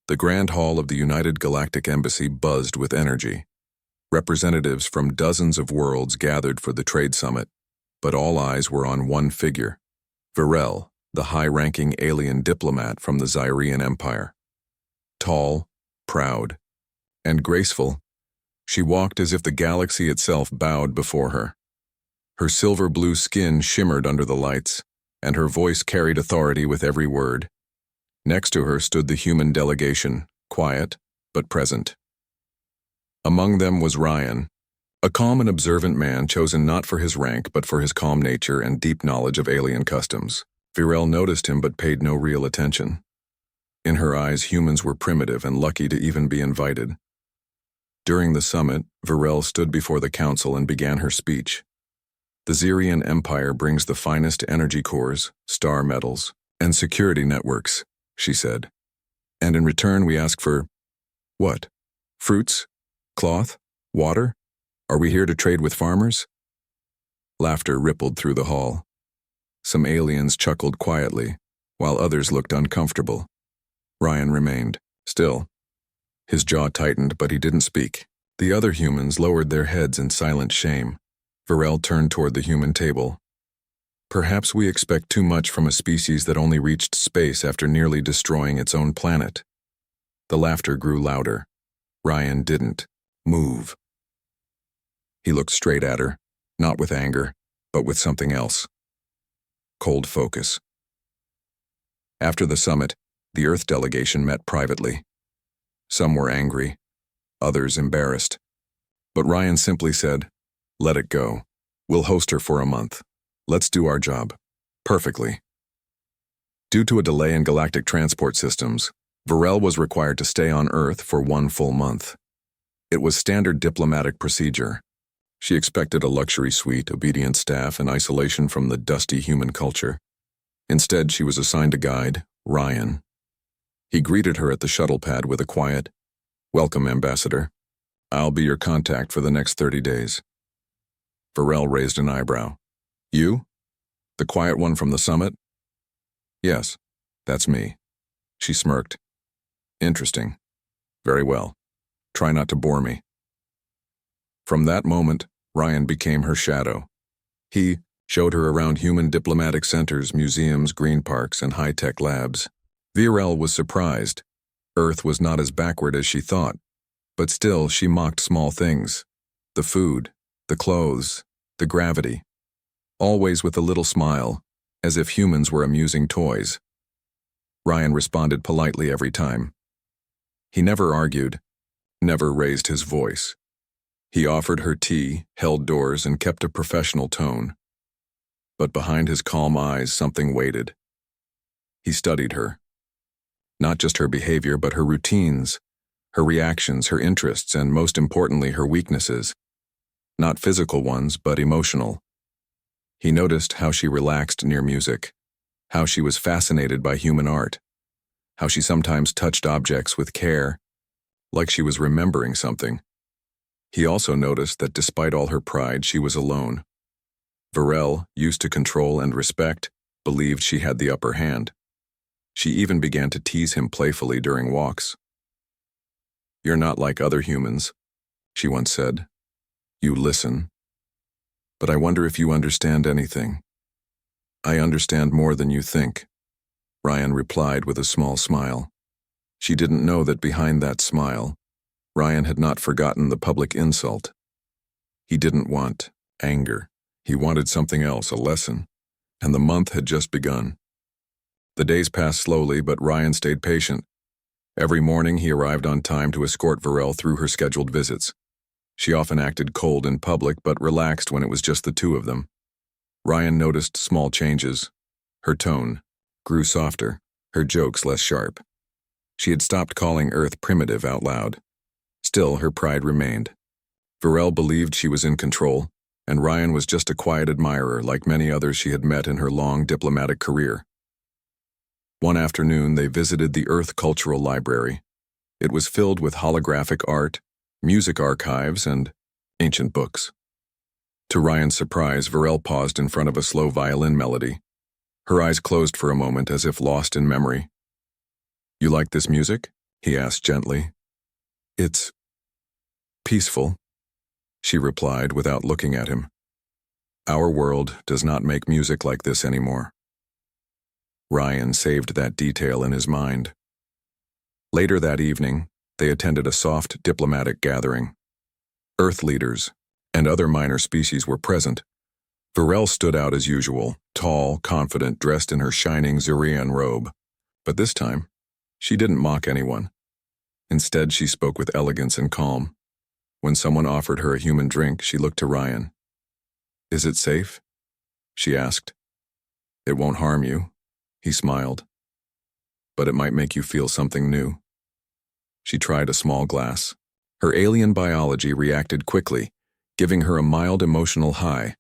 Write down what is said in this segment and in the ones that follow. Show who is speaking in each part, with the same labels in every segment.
Speaker 1: The Grand Hall of the United Galactic Embassy buzzed with energy. Representatives from dozens of worlds gathered for the trade summit, but all eyes were on one figure, Varel, the high-ranking alien diplomat from the Zyrian Empire. Tall, proud, and graceful, she walked as if the galaxy itself bowed before her. Her silver-blue skin shimmered under the lights, and her voice carried authority with every word. Next to her stood the human delegation, quiet but present. Among them was Ryan, a calm and observant man chosen not for his rank but for his calm nature and deep knowledge of alien customs. Varel noticed him but paid no real attention. In her eyes, humans were primitive and lucky to even be invited. During the summit, Varel stood before the council and began her speech. The Zyrian Empire brings the finest energy cores, star metals, and security networks, she said. And in return we ask for, what? Fruits? Cloth? Water? Are we here to trade with farmers? Laughter rippled through the hall. Some aliens chuckled quietly, while others looked uncomfortable. Ryan remained, still. His jaw tightened, but he didn't speak. The other humans lowered their heads in silent shame. Varel turned toward the human table. Perhaps we expect too much from a species that only reached space after nearly destroying its own planet. The laughter grew louder. Ryan didn't move. He looked straight at her, not with anger, but with something else. Cold focus. After the summit, the Earth delegation met privately. Some were angry, others embarrassed. But Ryan simply said, "Let it go. We'll host her for a month. Let's do our job. Perfectly." Due to a delay in galactic transport systems, Varel was required to stay on Earth for 1 full month. It was standard diplomatic procedure. She expected a luxury suite, obedient staff, and isolation from the dusty human culture. Instead, she was assigned a guide, Ryan. He greeted her at the shuttle pad with a quiet, "Welcome, Ambassador. I'll be your contact for the next 30 days. Varel raised an eyebrow. "You? The quiet one from the summit?" "Yes, that's me." She smirked. "Interesting. Very well. Try not to bore me." From that moment, Ryan became her shadow. He showed her around human diplomatic centers, museums, green parks, and high-tech labs. Varel was surprised. Earth was not as backward as she thought, but still she mocked small things. The food, the clothes, the gravity. Always with a little smile, as if humans were amusing toys. Ryan responded politely every time. He never argued, never raised his voice. He offered her tea, held doors, and kept a professional tone. But behind his calm eyes, something waited. He studied her. Not just her behavior, but her routines, her reactions, her interests, and most importantly, her weaknesses. Not physical ones, but emotional. He noticed how she relaxed near music, how she was fascinated by human art, how she sometimes touched objects with care, like she was remembering something. He also noticed that despite all her pride, she was alone. Varel, used to control and respect, believed she had the upper hand. She even began to tease him playfully during walks. "You're not like other humans," she once said. "You listen. But I wonder if you understand anything." "I understand more than you think," Ryan replied with a small smile. She didn't know that behind that smile, Ryan had not forgotten the public insult. He didn't want anger. He wanted something else, a lesson. And the month had just begun. The days passed slowly, but Ryan stayed patient. Every morning he arrived on time to escort Varel through her scheduled visits. She often acted cold in public, but relaxed when it was just the two of them. Ryan noticed small changes. Her tone grew softer, her jokes less sharp. She had stopped calling Earth primitive out loud. Still, her pride remained. Varel believed she was in control, and Ryan was just a quiet admirer like many others she had met in her long diplomatic career. One afternoon, they visited the Earth Cultural Library. It was filled with holographic art, music archives, and ancient books. To Ryan's surprise, Varel paused in front of a slow violin melody. Her eyes closed for a moment as if lost in memory. "You like this music?" he asked gently. It's peaceful, she replied without looking at him. Our world does not make music like this anymore. Ryan saved that detail in his mind. Later that evening, they attended a soft diplomatic gathering. Earth leaders and other minor species were present. Varel stood out as usual, tall, confident, dressed in her shining Zurian robe. But this time, she didn't mock anyone. Instead, she spoke with elegance and calm. When someone offered her a human drink, she looked to Ryan. Is it safe? She asked. It won't harm you, he smiled. But it might make you feel something new. She tried a small glass. Her alien biology reacted quickly, giving her a mild emotional high,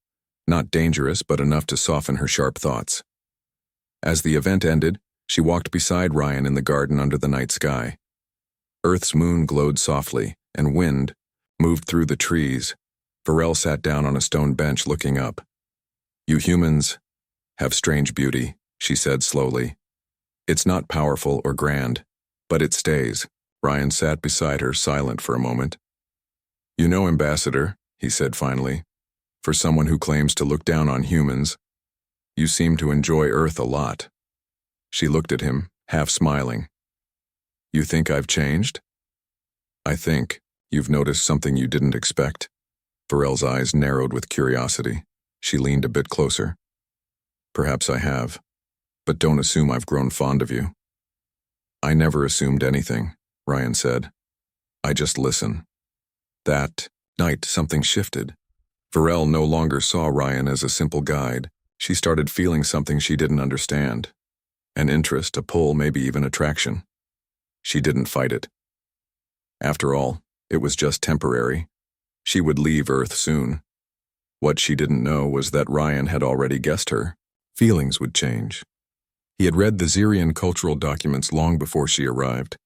Speaker 1: not dangerous but enough to soften her sharp thoughts. As the event ended, she walked beside Ryan in the garden under the night sky. Earth's moon glowed softly, and wind moved through the trees. Varel sat down on a stone bench looking up. You humans have strange beauty, she said slowly. It's not powerful or grand, but it stays. Ryan sat beside her, silent for a moment. You know, Ambassador, he said finally, for someone who claims to look down on humans, you seem to enjoy Earth a lot. She looked at him, half smiling. You think I've changed? I think you've noticed something you didn't expect. Varel's eyes narrowed with curiosity. She leaned a bit closer. Perhaps I have, but don't assume I've grown fond of you. I never assumed anything, Ryan said. I just listen. That night, something shifted. Varel no longer saw Ryan as a simple guide. She started feeling something she didn't understand. An interest, a pull, maybe even attraction. She didn't fight it. After all, it was just temporary. She would leave Earth soon. What she didn't know was that Ryan had already guessed her. Feelings would change. He had read the Zirian cultural documents long before she arrived.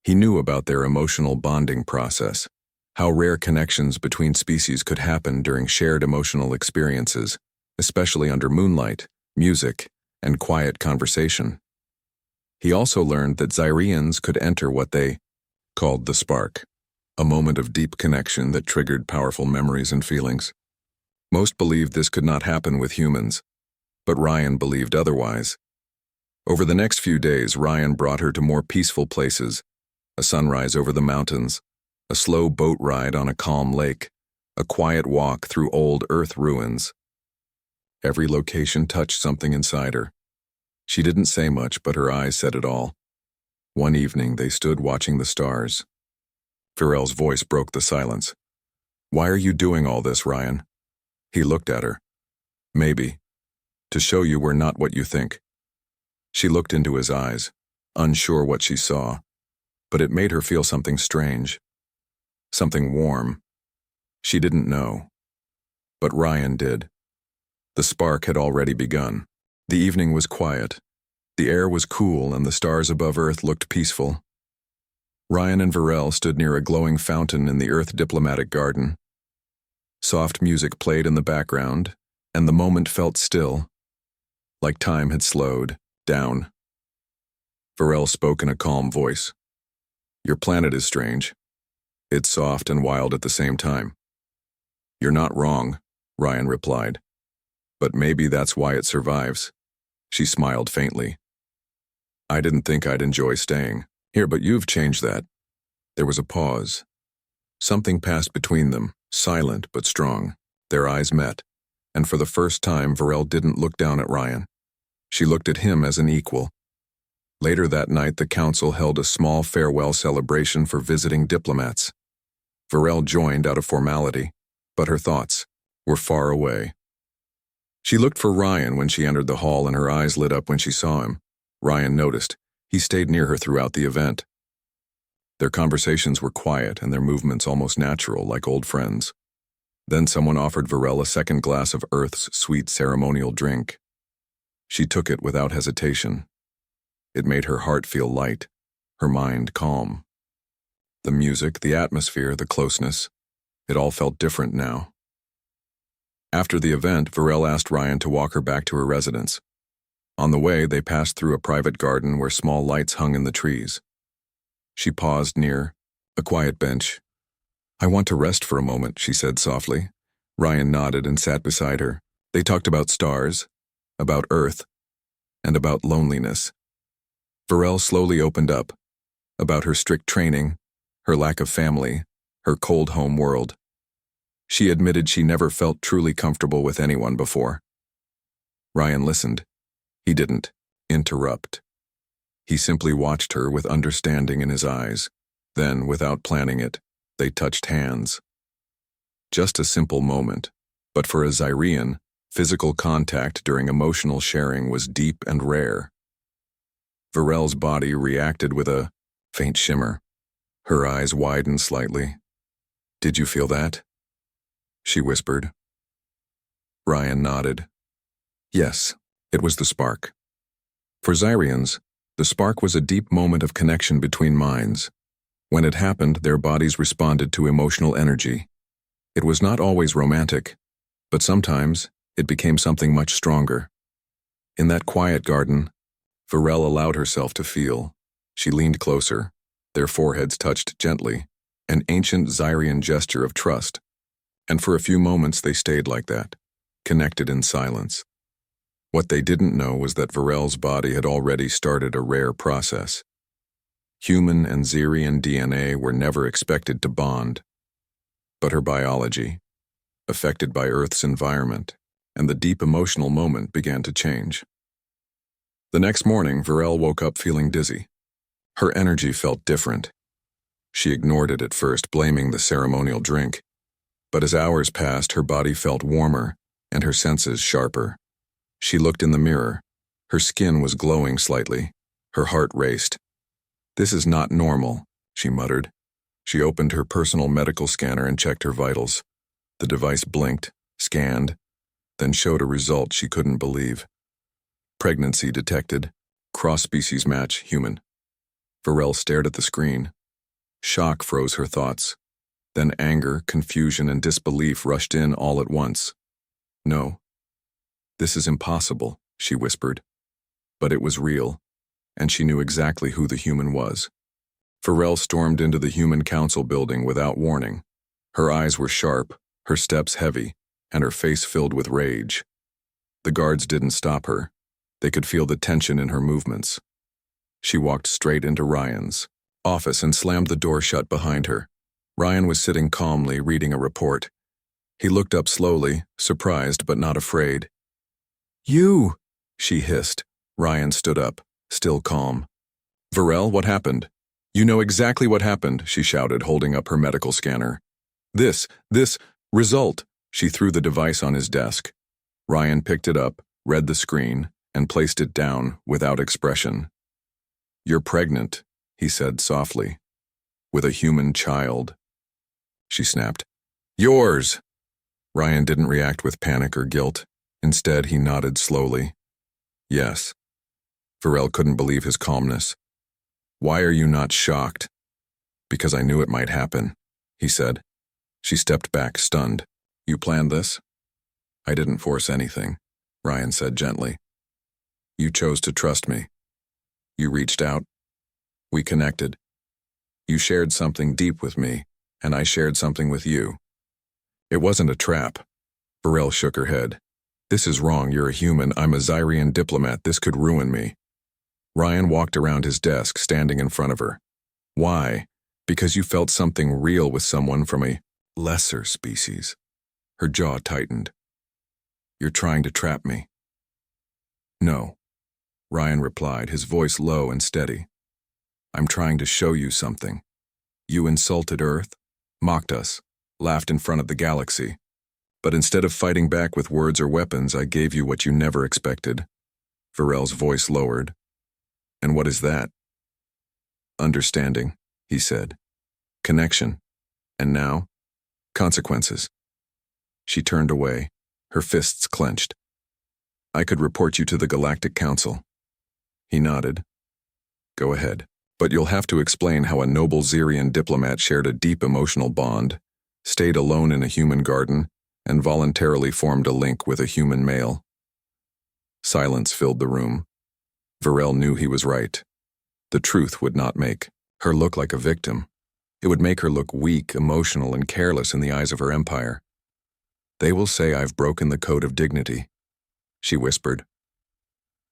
Speaker 1: He knew about their emotional bonding process, how rare connections between species could happen during shared emotional experiences, especially under moonlight, music, and quiet conversation. He also learned that Zirians could enter what they called the spark, a moment of deep connection that triggered powerful memories and feelings. Most believed this could not happen with humans, but Ryan believed otherwise. Over the next few days, Ryan brought her to more peaceful places, a sunrise over the mountains, a slow boat ride on a calm lake, a quiet walk through old Earth ruins. Every location touched something inside her. She didn't say much, but her eyes said it all. One evening, they stood watching the stars. Varel's voice broke the silence. Why are you doing all this, Ryan? He looked at her. Maybe. To show you we're not what you think. She looked into his eyes, unsure what she saw, but it made her feel something strange. Something warm. She didn't know. But Ryan did. The spark had already begun. The evening was quiet. The air was cool and the stars above Earth looked peaceful. Ryan and Varel stood near a glowing fountain in the Earth diplomatic garden. Soft music played in the background, and the moment felt still, like time had slowed down. Varel spoke in a calm voice. Your planet is strange. It's soft and wild at the same time. You're not wrong, Ryan replied. But maybe that's why it survives. She smiled faintly. I didn't think I'd enjoy staying here, but you've changed that. There was a pause. Something passed between them, silent but strong. Their eyes met, and for the first time, Varel didn't look down at Ryan. She looked at him as an equal. Later that night, the council held a small farewell celebration for visiting diplomats. Varel joined out of formality, but her thoughts were far away. She looked for Ryan when she entered the hall, and her eyes lit up when she saw him. Ryan noticed. He stayed near her throughout the event. Their conversations were quiet and their movements almost natural, like old friends. Then someone offered Varel a second glass of Earth's sweet ceremonial drink. She took it without hesitation. It made her heart feel light, her mind calm. The music, the atmosphere, the closeness, it all felt different now. After the event, Varel asked Ryan to walk her back to her residence. On the way, they passed through a private garden where small lights hung in the trees. She paused near a quiet bench. "I want to rest for a moment," she said softly. Ryan nodded and sat beside her. They talked about stars, about Earth, and about loneliness. Varel slowly opened up, about her strict training, her lack of family, her cold home world. She admitted she never felt truly comfortable with anyone before. Ryan listened. He didn't interrupt. He simply watched her with understanding in his eyes. Then, without planning it, they touched hands. Just a simple moment, but for a Zyrian, physical contact during emotional sharing was deep and rare. Varel's body reacted with a faint shimmer. Her eyes widened slightly. "Did you feel that?" she whispered. Ryan nodded. Yes, it was the spark. For Zyrians, the spark was a deep moment of connection between minds. When it happened, their bodies responded to emotional energy. It was not always romantic, but sometimes it became something much stronger. In that quiet garden, Varel allowed herself to feel. She leaned closer. Their foreheads touched gently, an ancient Zyrian gesture of trust. And for a few moments they stayed like that, connected in silence. What they didn't know was that Varel's body had already started a rare process. Human and Zyrian DNA were never expected to bond. But her biology, affected by Earth's environment, and the deep emotional moment began to change. The next morning, Varel woke up feeling dizzy. Her energy felt different. She ignored it at first, blaming the ceremonial drink. But as hours passed, her body felt warmer and her senses sharper. She looked in the mirror. Her skin was glowing slightly. Her heart raced. "This is not normal," she muttered. She opened her personal medical scanner and checked her vitals. The device blinked, scanned, then showed a result she couldn't believe. Pregnancy detected. Cross-species match, human. Varel stared at the screen. Shock froze her thoughts. Then anger, confusion, and disbelief rushed in all at once. "No. This is impossible," she whispered. But it was real, and she knew exactly who the human was. Varel stormed into the Human Council building without warning. Her eyes were sharp, her steps heavy, and her face filled with rage. The guards didn't stop her. They could feel the tension in her movements. She walked straight into Ryan's office and slammed the door shut behind her. Ryan was sitting calmly, reading a report. He looked up slowly, surprised but not afraid. "You!" she hissed. Ryan stood up, still calm. "Varel, what happened?" "You know exactly what happened," she shouted, holding up her medical scanner. This result." She threw the device on his desk. Ryan picked it up, read the screen, and placed it down without expression. "You're pregnant," he said softly, "with a human child." She snapped. "Yours!" Ryan didn't react with panic or guilt. Instead, he nodded slowly. "Yes." Varel couldn't believe his calmness. "Why are you not shocked?" "Because I knew it might happen," he said. She stepped back, stunned. "You planned this?" "I didn't force anything," Ryan said gently. "You chose to trust me. You reached out. We connected. You shared something deep with me, and I shared something with you. It wasn't a trap." Varel shook her head. "This is wrong. You're a human. I'm a Zyrian diplomat. This could ruin me." Ryan walked around his desk, standing in front of her. "Why? Because you felt something real with someone from a lesser species." Her jaw tightened. "You're trying to trap me." "No," Ryan replied, his voice low and steady. "I'm trying to show you something. You insulted Earth, mocked us, laughed in front of the galaxy. But instead of fighting back with words or weapons, I gave you what you never expected." Varel's voice lowered. "And what is that?" "Understanding," he said. "Connection. And now, consequences." She turned away, her fists clenched. "I could report you to the Galactic Council." He nodded. "Go ahead. But you'll have to explain how a noble Zyrian diplomat shared a deep emotional bond, stayed alone in a human garden, and voluntarily formed a link with a human male." Silence filled the room. Varel knew he was right. The truth would not make Her look like a victim. It would make her look weak, emotional, and careless in the eyes of her empire. "They will say I've broken the code of dignity," she whispered.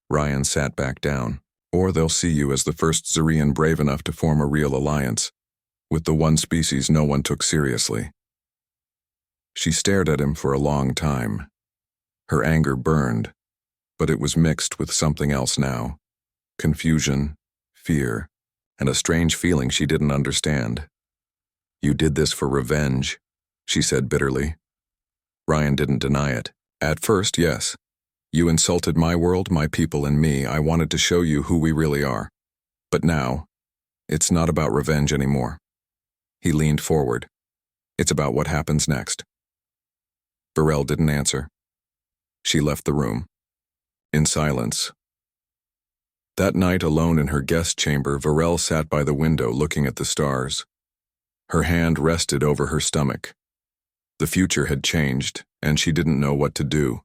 Speaker 1: Ryan sat back down. "Or they'll see you as the first Zarian brave enough to form a real alliance, with the one species no one took seriously." She stared at him for a long time. Her anger burned, but it was mixed with something else now. Confusion, fear, and a strange feeling she didn't understand. "You did this for revenge," she said bitterly. Ryan didn't deny it. "At first, yes. You insulted my world, my people, and me. I wanted to show you who we really are. But now, it's not about revenge anymore." He leaned forward. "It's about what happens next." Varel didn't answer. She left the room. In silence. That night, alone in her guest chamber, Varel sat by the window looking at the stars. Her hand rested over her stomach. The future had changed, and she didn't know what to do.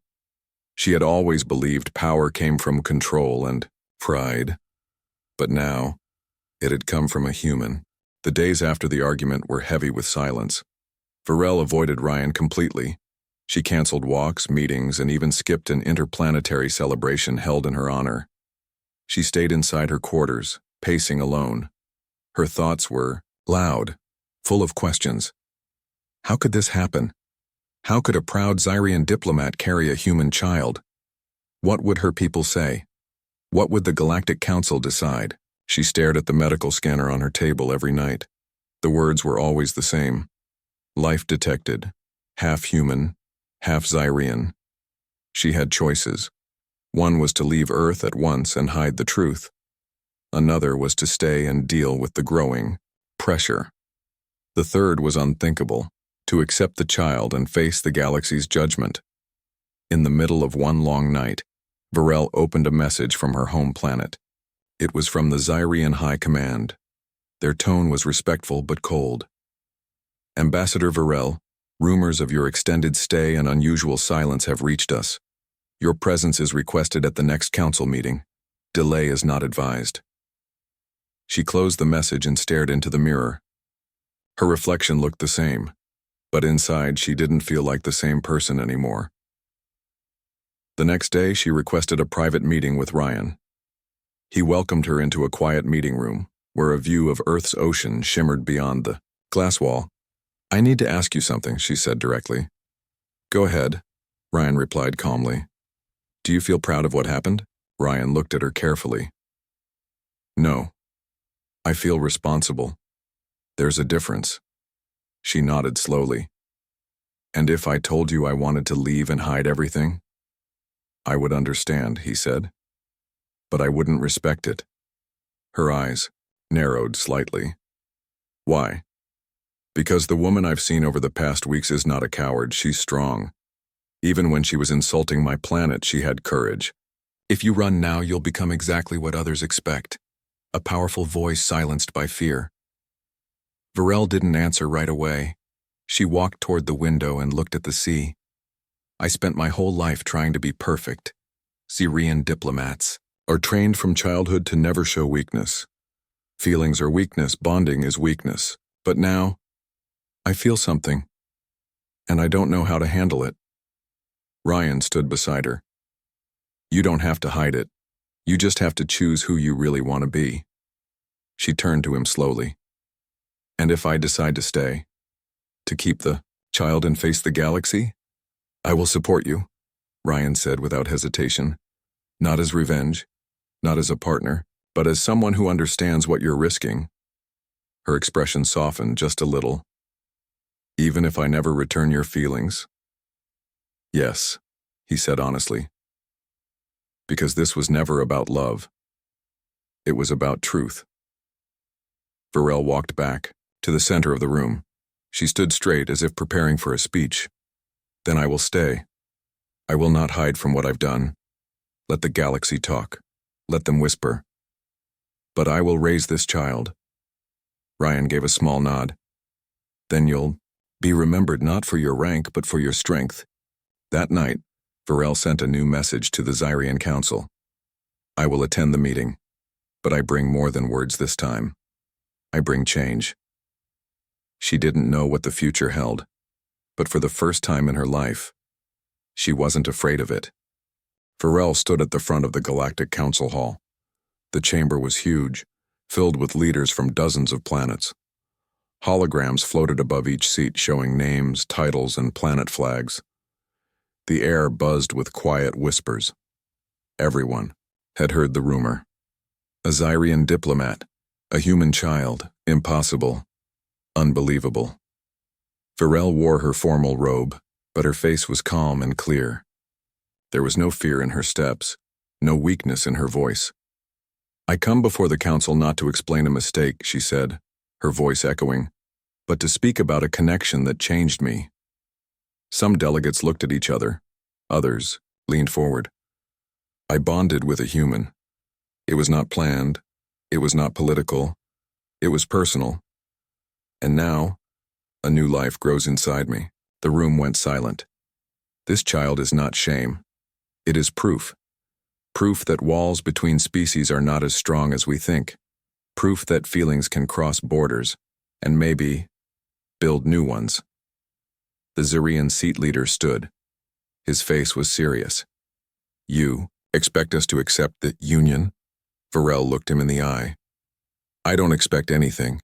Speaker 1: She had always believed power came from control and pride. But now, it had come from a human. The days after the argument were heavy with silence. Varel avoided Ryan completely. She canceled walks, meetings, and even skipped an interplanetary celebration held in her honor. She stayed inside her quarters, pacing alone. Her thoughts were loud, full of questions. How could this happen? How could a proud Zyrian diplomat carry a human child? What would her people say? What would the Galactic Council decide? She stared at the medical scanner on her table every night. The words were always the same. Life detected. Half human, half Zyrian. She had choices. One was to leave Earth at once and hide the truth. Another was to stay and deal with the growing pressure. The third was unthinkable, to accept the child and face the galaxy's judgment. In the middle of one long night, Varel opened a message from her home planet. It was from the Zyrian High Command. Their tone was respectful but cold. "Ambassador Varel, rumors of your extended stay and unusual silence have reached us. Your presence is requested at the next council meeting. Delay is not advised." She closed the message and stared into the mirror. Her reflection looked the same, but inside she didn't feel like the same person anymore. The next day, she requested a private meeting with Ryan. He welcomed her into a quiet meeting room, where a view of Earth's ocean shimmered beyond the glass wall. "I need to ask you something," she said directly. "Go ahead," Ryan replied calmly. "Do you feel proud of what happened?" Ryan looked at her carefully. "No. I feel responsible. There's a difference." She nodded slowly. "And if I told you I wanted to leave and hide everything?" "I would understand," he said. "But I wouldn't respect it." Her eyes narrowed slightly. "Why?" "Because the woman I've seen over the past weeks is not a coward, she's strong. Even when she was insulting my planet, she had courage. If you run now, you'll become exactly what others expect. A powerful voice silenced by fear." Varel didn't answer right away. She walked toward the window and looked at the sea. "I spent my whole life trying to be perfect. Zyrian diplomats are trained from childhood to never show weakness. Feelings are weakness, bonding is weakness. But now, I feel something, and I don't know how to handle it." Ryan stood beside her. "You don't have to hide it. You just have to choose who you really want to be." She turned to him slowly. "And if I decide to stay, to keep the child and face the galaxy, I will support you," Ryan said without hesitation. "Not as revenge, not as a partner, but as someone who understands what you're risking." Her expression softened just a little. "Even if I never return your feelings?" "Yes," he said honestly. "Because this was never about love. It was about truth." Varel walked back, to the center of the room. She stood straight as if preparing for a speech. "Then I will stay. I will not hide from what I've done. Let the galaxy talk. Let them whisper. But I will raise this child." Ryan gave a small nod. "Then you'll be remembered not for your rank but for your strength." That night, Varel sent a new message to the Zyrian Council. "I will attend the meeting, but I bring more than words this time. I bring change. She didn't know what the future held, but for the first time in her life, she wasn't afraid of it. Varel stood at the front of the Galactic Council Hall. The chamber was huge, filled with leaders from dozens of planets. Holograms floated above each seat showing names, titles, and planet flags. The air buzzed with quiet whispers. Everyone had heard the rumor. A Zyrian diplomat, a human child, impossible, unbelievable. Varel wore her formal robe, but her face was calm and clear. There was no fear in her steps, no weakness in her voice. I come before the council not to explain a mistake, she said, her voice echoing, but to speak about a connection that changed me. Some delegates looked at each other. Others leaned forward. I bonded with a human. It was not planned. It was not political. It was personal. And now, a new life grows inside me. The room went silent. This child is not shame. It is proof. Proof that walls between species are not as strong as we think. Proof that feelings can cross borders, and maybe build new ones. The Zyrian seat leader stood. His face was serious. You expect us to accept the union? Varel looked him in the eye. I don't expect anything.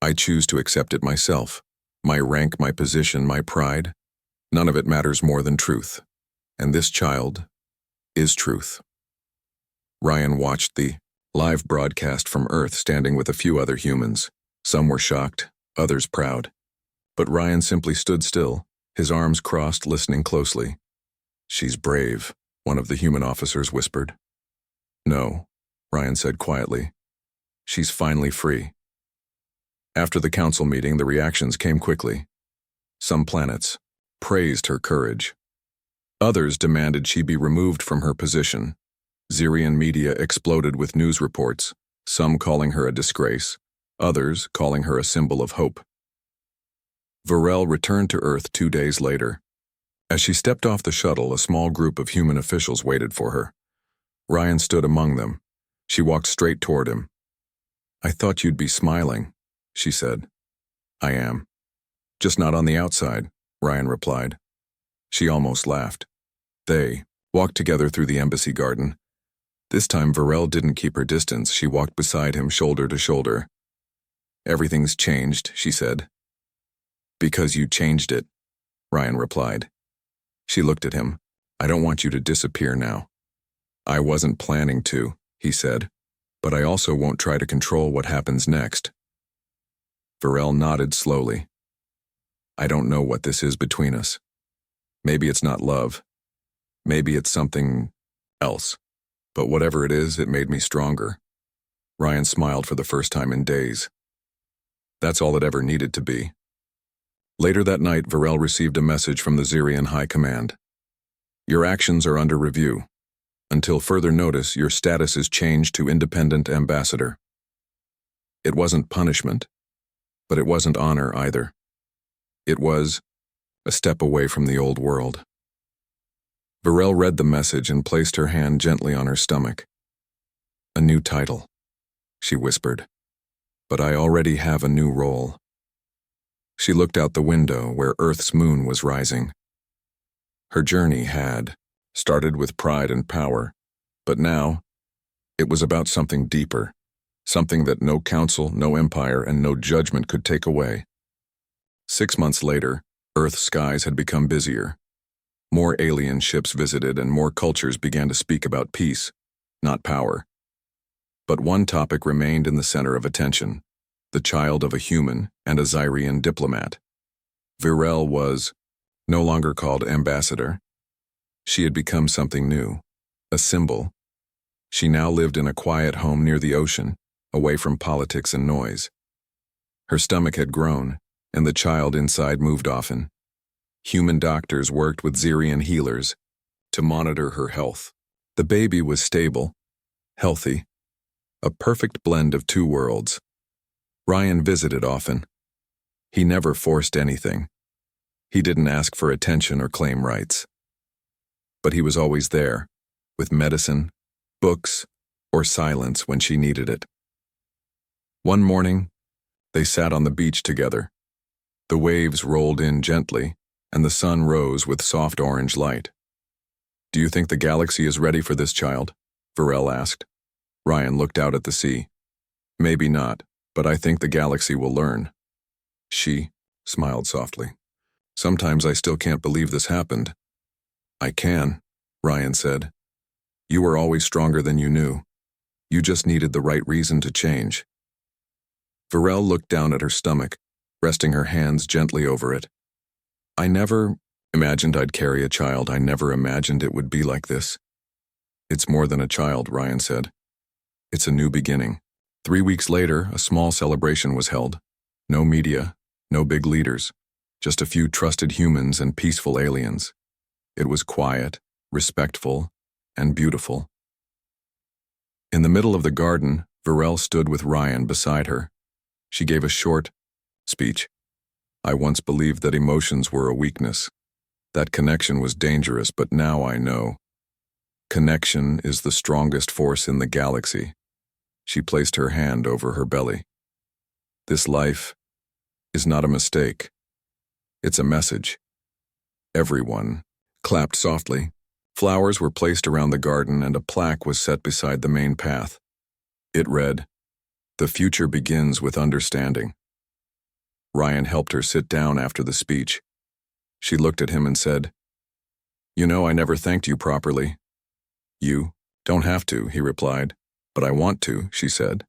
Speaker 1: I choose to accept it myself. My rank, my position, my pride. None of it matters more than truth. And this child is truth. Ryan watched the live broadcast from Earth standing with a few other humans. Some were shocked, others proud. But Ryan simply stood still, his arms crossed, listening closely. She's brave, one of the human officers whispered. No, Ryan said quietly. She's finally free. After the council meeting, the reactions came quickly. Some planets praised her courage. Others demanded she be removed from her position. Zyrian media exploded with news reports, some calling her a disgrace, others calling her a symbol of hope. Varel returned to Earth 2 days later. As she stepped off the shuttle, a small group of human officials waited for her. Ryan stood among them. She walked straight toward him. I thought you'd be smiling, she said. I am. Just not on the outside, Ryan replied. She almost laughed. They walked together through the embassy garden. This time Varel didn't keep her distance. She walked beside him, shoulder to shoulder. Everything's changed, she said. Because you changed it, Ryan replied. She looked at him. I don't want you to disappear now. I wasn't planning to, he said, but I also won't try to control what happens next. Varel nodded slowly. I don't know what this is between us. Maybe it's not love. Maybe it's something else. But whatever it is, it made me stronger. Ryan smiled for the first time in days. That's all it ever needed to be. Later that night, Varel received a message from the Zyrian High Command. Your actions are under review. Until further notice, your status is changed to Independent Ambassador. It wasn't punishment, but it wasn't honor either. It was a step away from the old world. Varel read the message and placed her hand gently on her stomach. A new title, she whispered. But I already have a new role. She looked out the window where Earth's moon was rising. Her journey had started with pride and power, but now it was about something deeper, something that no council, no empire, and no judgment could take away. 6 months later, Earth's skies had become busier. More alien ships visited and more cultures began to speak about peace, not power. But one topic remained in the center of attention: the child of a human and a Zyrian diplomat. Varel was no longer called ambassador. She had become something new, a symbol. She now lived in a quiet home near the ocean, away from politics and noise. Her stomach had grown, and the child inside moved often. Human doctors worked with Zyrian healers to monitor her health. The baby was stable, healthy, a perfect blend of two worlds. Ryan visited often. He never forced anything. He didn't ask for attention or claim rights. But he was always there, with medicine, books, or silence when she needed it. One morning, They sat on the beach together. The waves rolled in gently, and the sun rose with soft orange light. "Do you think the galaxy is ready for this child?" Varel asked. Ryan looked out at the sea. "Maybe not, but I think the galaxy will learn." She smiled softly. "Sometimes I still can't believe this happened." "I can," Ryan said. "You were always stronger than you knew. You just needed the right reason to change." Varel looked down at her stomach, resting her hands gently over it. "I never imagined I'd carry a child. I never imagined it would be like this." "It's more than a child," Ryan said. "It's a new beginning." 3 weeks later, a small celebration was held. No media, no big leaders, just a few trusted humans and peaceful aliens. It was quiet, respectful, and beautiful. In the middle of the garden, Varel stood with Ryan beside her. She gave a short speech. "I once believed that emotions were a weakness. That connection was dangerous, but now I know. Connection is the strongest force in the galaxy." She placed her hand over her belly. "This life is not a mistake. It's a message." Everyone clapped softly. Flowers were placed around the garden and a plaque was set beside the main path. It read, "The future begins with understanding." Ryan helped her sit down after the speech. She looked at him and said, "You know, I never thanked you properly." "You don't have to," he replied. "But I want to," she said.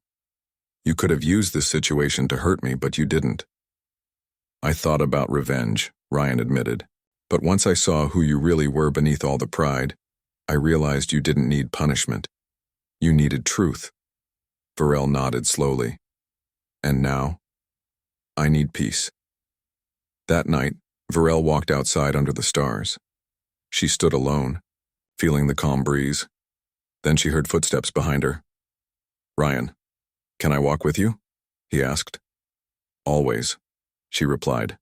Speaker 1: "You could have used this situation to hurt me, but you didn't." "I thought about revenge," Ryan admitted. "But once I saw who you really were beneath all the pride, I realized you didn't need punishment. You needed truth." Varel nodded slowly. "And now, I need peace." That night, Varel walked outside under the stars. She stood alone, feeling the calm breeze. Then she heard footsteps behind her. "Ryan, can I walk with you?" he asked. "Always," she replied.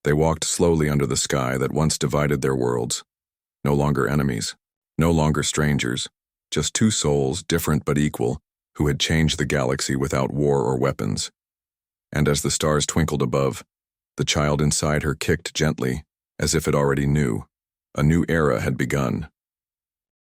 Speaker 1: They walked slowly under the sky that once divided their worlds. No longer enemies, no longer strangers, just two souls, different but equal, who had changed the galaxy without war or weapons. And as the stars twinkled above, the child inside her kicked gently, as if it already knew. A new era had begun.